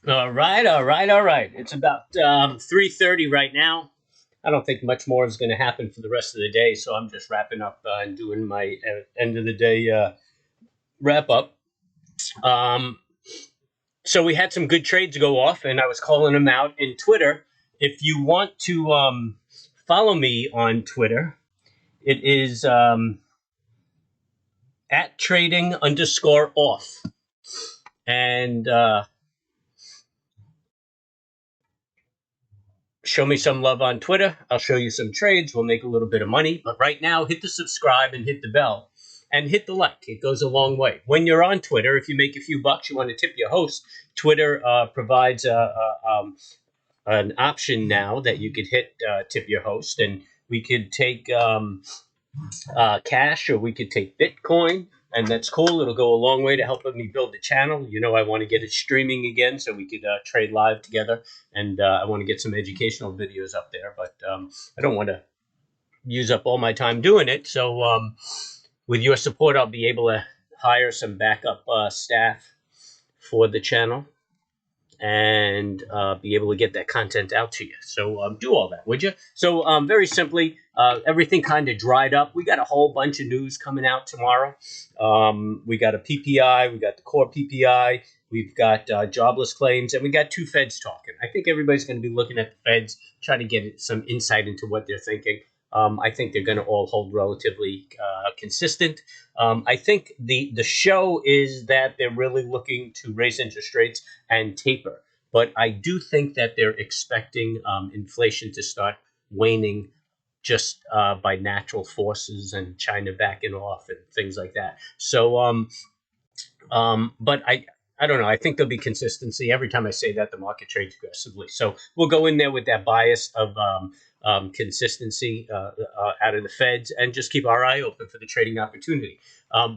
All right, all right, all right. It's about 3:30 right now. I don't think much more is going to happen for the rest of the day, so I'm just wrapping up and doing my end of the day wrap up. Um, so we had some good trades go off, and I was calling them out in Twitter. If you want to follow me on Twitter, it is at trading underscore off. And show me some love on Twitter. I'll show you some trades. We'll make a little bit of money. But right now, hit the subscribe and hit the bell and hit the like. It goes a long way. When you're on Twitter, if you make a few bucks, you want to tip your host. Twitter provides an option now that you could hit tip your host, and we could take cash or we could take Bitcoin, and that's cool. It'll go a long way to helping me build the channel. You know, I want to get it streaming again so we could trade live together, and I want to get some educational videos up there, but I don't want to use up all my time doing it. So with your support, I'll be able to hire some backup staff for the channel and be able to get that content out to you. So do all that, would you? So very simply, everything kind of dried up. We got a whole bunch of news coming out tomorrow. We got a PPI, we got the core PPI, we've got jobless claims, and we got two Feds talking. I think everybody's going to be looking at the Feds, trying to get some insight into what they're thinking. I think they're going to all hold relatively consistent. I think the show is that they're really looking to raise interest rates and taper. But I do think that they're expecting inflation to start waning just by natural forces and China backing off and things like that. So, but I don't know. I think there'll be consistency. Every time I say that, the market trades aggressively. So we'll go in there with that bias of consistency out of the Feds and just keep our eye open for the trading opportunity.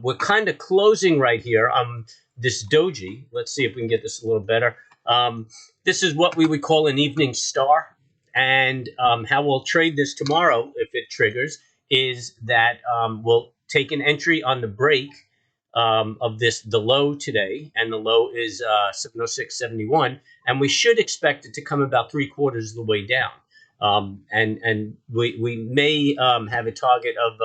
We're kind of closing right here on this doji. Let's see if we can get this a little better. This is what we would call an evening star. And how we'll trade this tomorrow, if it triggers, is that we'll take an entry on the break of the low today, and the low is 706.71, and we should expect it to come about 3/4 of the way down. And we may have a target of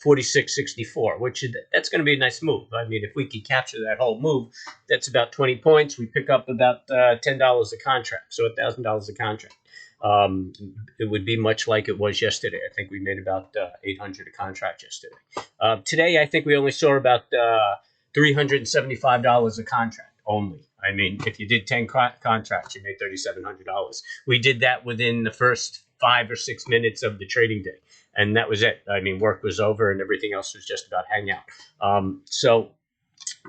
46.64, which that's going to be a nice move. I mean, if we could capture that whole move, that's about 20 points. We pick up about $10 a contract, so $1,000 a contract. It would be much like it was yesterday. I think we made about 800 a contract yesterday. Today, I think we only saw about $375 a contract only. I mean, if you did 10 contracts, you made $3,700. We did that within the first 5 or 6 minutes of the trading day, and that was it. I mean, work was over, and everything else was just about hangout. So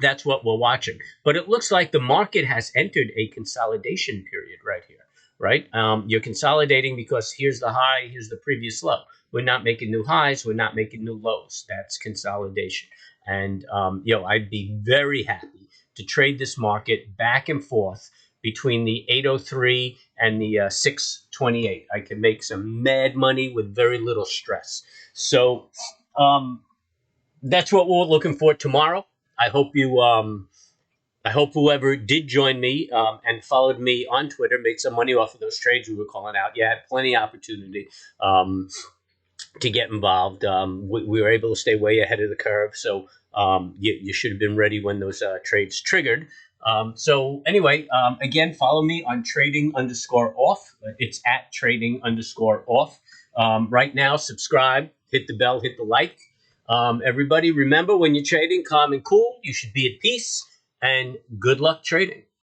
that's what we're watching. But it looks like the market has entered a consolidation period right here, right? You're consolidating because here's the high, here's the previous low. We're not making new highs, we're not making new lows. That's consolidation. And, I'd be very happy to trade this market back and forth between the 803 and the 628. I can make some mad money with very little stress. So that's what we're looking for tomorrow. I hope whoever did join me and followed me on Twitter made some money off of those trades we were calling out. You had plenty of opportunity to get involved. We were able to stay way ahead of the curve, so you should have been ready when those trades triggered. So anyway, again, follow me on trading underscore off. It's at trading underscore off. Right now, subscribe, hit the bell, hit the like. Everybody, remember, when you're trading calm and cool, you should be at peace, and good luck trading.